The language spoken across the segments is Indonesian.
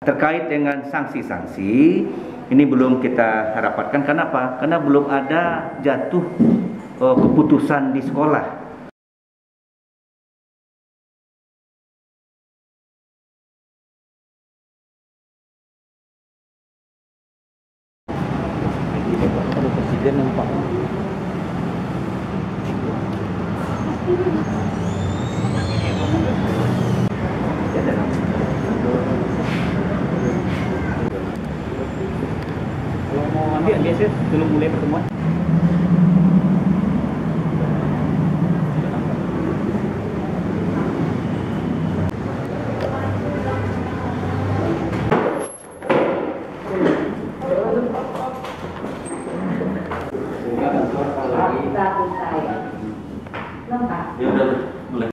Terkait dengan sanksi-sanksi, ini belum kita rapatkan. Kenapa? Karena belum ada jatuh keputusan di sekolah. Presiden nampak. Kalau mau ambil biasa belum mulai pertemuan. Ya udah mulai.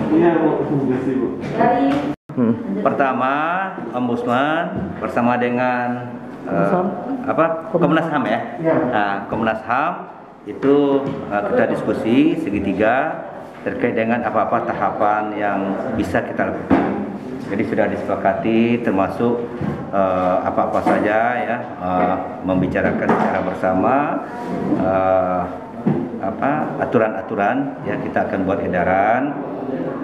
Iya, Bu. Terima Bu. Pertama, Ombudsman bersama dengan Komnas HAM ya. Nah, Komnas HAM itu kita diskusi segitiga terkait dengan apa-apa tahapan yang bisa kita lakukan. Jadi sudah disepakati termasuk apa-apa saja ya, membicarakan secara bersama aturan-aturan ya, kita akan buat edaran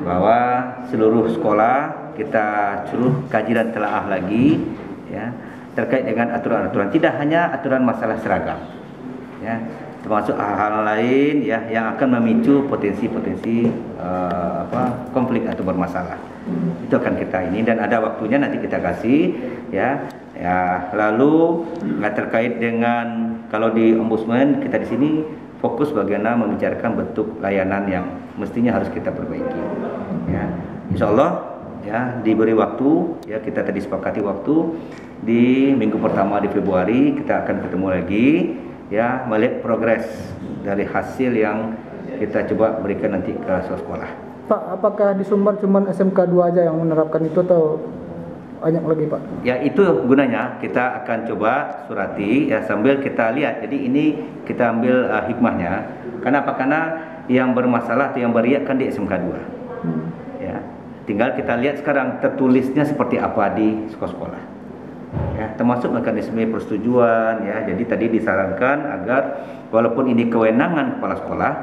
bahwa seluruh sekolah kita suruh kaji dan telaah lagi ya terkait dengan aturan-aturan, tidak hanya aturan masalah seragam ya, termasuk hal-hal lain ya yang akan memicu potensi-potensi konflik atau bermasalah. Itu akan kita ini, dan ada waktunya nanti kita kasih ya. Lalu terkait dengan kalau di Ombudsman kita di sini fokus bagaimana membicarakan bentuk layanan yang mestinya harus kita perbaiki ya. Insya Allah ya, diberi waktu ya, kita tadi sepakati waktu di minggu pertama di Februari kita akan ketemu lagi ya, melihat progres dari hasil yang kita coba berikan nanti ke sekolah. Pak, apakah di Sumbar cuma SMK 2 aja yang menerapkan itu atau banyak lagi, Pak? Ya, itu gunanya kita akan coba surati ya, sambil kita lihat. Jadi ini kita ambil hikmahnya. Kenapa? Karena yang bermasalah atau yang beriak kan di SMK 2 ya. Tinggal kita lihat sekarang tertulisnya seperti apa di sekolah-sekolah ya, termasuk mekanisme persetujuan ya. Jadi tadi disarankan agar walaupun ini kewenangan kepala sekolah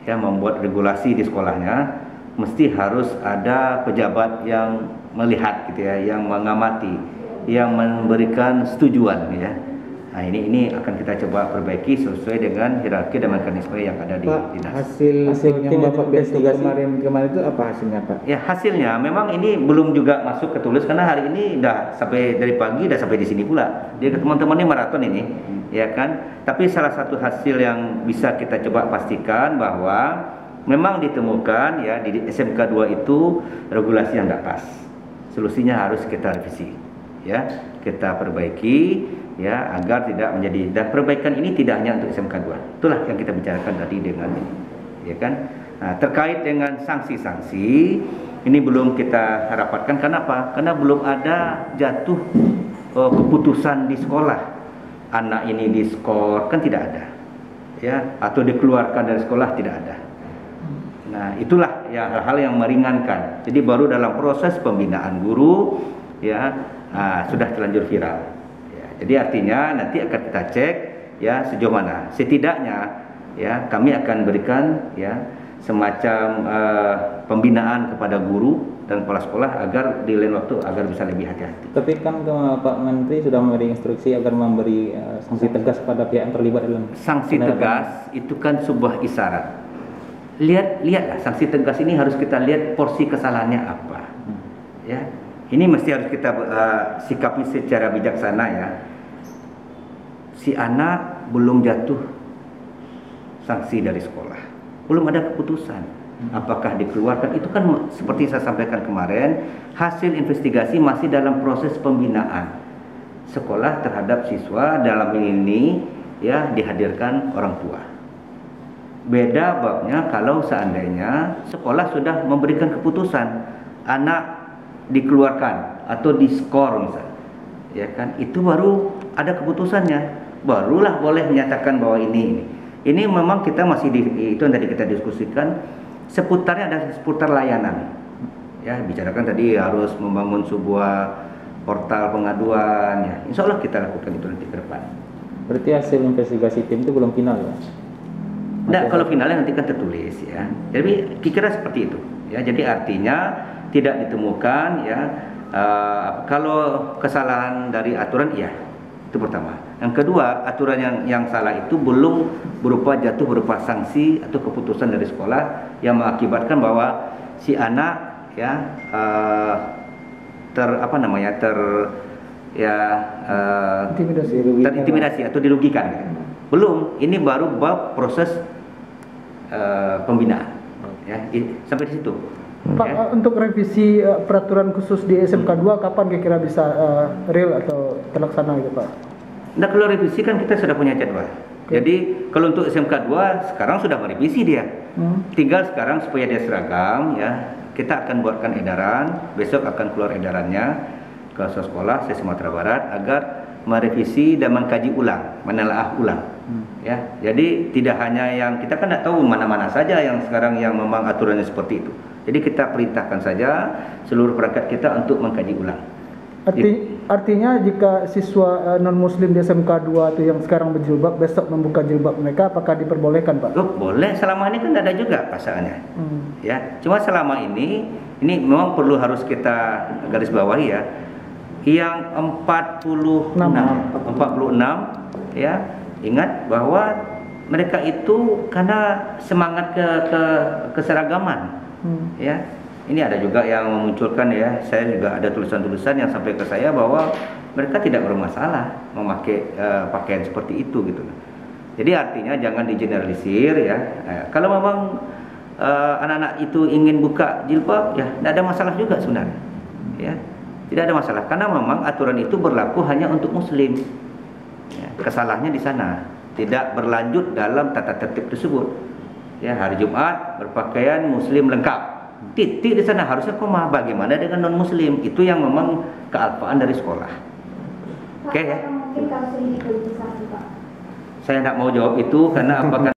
ya membuat regulasi di sekolahnya, mesti harus ada pejabat yang melihat gitu ya, yang mengamati, yang memberikan setujuan ya. Nah, ini akan kita coba perbaiki sesuai dengan hierarki dan mekanisme yang ada di dinas. Hasil yang Bapak bentuk kemarin itu apa hasilnya, Pak? Ya, hasilnya memang ini belum juga masuk ke tulis karena hari ini udah sampai dari pagi, udah sampai di sini pula. Dia teman-teman ini maraton ini, ya kan? Tapi salah satu hasil yang bisa kita coba pastikan bahwa memang ditemukan ya di SMK 2 itu regulasi yang tidak pas. Solusinya harus kita revisi, ya, kita perbaiki ya agar tidak menjadi, dan perbaikan ini tidak hanya untuk SMK 2. Itulah yang kita bicarakan tadi dengan ini, ya kan? Nah, terkait dengan sanksi-sanksi ini belum kita rapatkan. Kenapa? Karena belum ada jatuh keputusan di sekolah. Anak ini diskor kan tidak ada, ya, atau dikeluarkan dari sekolah tidak ada. Nah, itulah ya hal-hal yang meringankan. Jadi baru dalam proses pembinaan guru ya sudah terlanjur viral. Ya, jadi artinya nanti akan kita cek ya sejauh mana. Setidaknya ya kami akan berikan ya semacam pembinaan kepada guru dan kepala sekolah agar di lain waktu agar bisa lebih hati-hati. Tapi kan Pak Menteri sudah memberi instruksi agar memberi sanksi tegas kepada pihak yang terlibat dalam sanksi tegas itu kan sebuah isyarat. Lihatlah sanksi tegas ini harus kita lihat porsi kesalahannya apa. Ya. Ini mesti harus kita sikapi secara bijaksana ya. Si anak belum jatuh sanksi dari sekolah. Belum ada keputusan. Apakah dikeluarkan? Itu kan seperti saya sampaikan kemarin, hasil investigasi masih dalam proses pembinaan. Sekolah terhadap siswa dalam ini ya dihadirkan orang tua. Beda babnya kalau seandainya sekolah sudah memberikan keputusan anak dikeluarkan atau diskor misalnya, ya kan, itu baru ada keputusannya, barulah boleh menyatakan bahwa ini memang kita masih itu yang tadi kita diskusikan seputarnya ada seputar layanan Ya, bicarakan tadi harus membangun sebuah portal pengaduan. Ya, insya Allah kita lakukan itu nanti ke depan. Berarti hasil investigasi tim itu belum final ya? Nah, kalau finalnya nanti kan tertulis ya. Jadi kira seperti itu. Ya, jadi artinya tidak ditemukan ya. Kalau kesalahan dari aturan, iya, itu pertama. Yang kedua, aturan yang salah itu belum jatuh berupa sanksi atau keputusan dari sekolah yang mengakibatkan bahwa si anak ya terintimidasi atau dirugikan. Belum, ini baru bab proses pembinaan. Ya, sampai di situ. Pak, Ya. untuk revisi peraturan khusus di SMK 2 kapan kira-kira bisa real atau terlaksana gitu Pak? Nah, kalau revisi kan kita sudah punya jadwal. Jadi kalau untuk SMK 2 sekarang sudah merevisi dia. Tinggal sekarang supaya dia seragam ya, kita akan buatkan edaran, besok akan keluar edarannya ke sekolah se-Sumatera Barat agar merevisi dan mengkaji ulang, menelaah ulang. Ya, jadi tidak hanya yang kita kan tidak tahu mana-mana saja yang sekarang yang memang aturannya seperti itu. Jadi kita perintahkan saja seluruh perangkat kita untuk mengkaji ulang. Artinya jika siswa non-muslim di SMK 2 itu yang sekarang berjilbab besok membuka jilbab mereka, apakah diperbolehkan Pak? Oh, boleh, selama ini kan ada juga pasalnya. Ya, cuma selama ini memang perlu harus kita garis bawahi ya. Yang 46 ya, ingat bahwa mereka itu karena semangat keseragaman. Ya, ini ada juga yang memunculkan ya, saya juga ada tulisan-tulisan yang sampai ke saya bahwa mereka tidak bermasalah memakai pakaian seperti itu gitu. Jadi artinya jangan digeneralisir ya. Kalau memang anak-anak itu ingin buka jilbab ya tidak ada masalah juga sebenarnya. Ya, tidak ada masalah karena memang aturan itu berlaku hanya untuk muslim. Ya, kesalahannya di sana, tidak berlanjut dalam tata tertib tersebut. Ya, hari Jumat berpakaian muslim lengkap. Titik di sana harusnya koma. Bagaimana dengan non muslim? Itu yang memang kealpaan dari sekolah. Oke ya. Mungkin kasus ini dipolitisasi Pak. Saya tidak mau jawab itu karena apakah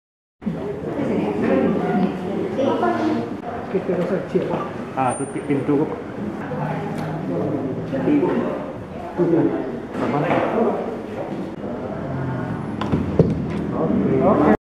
Kita rasa cik Pak. tutup pintu kok. Oke.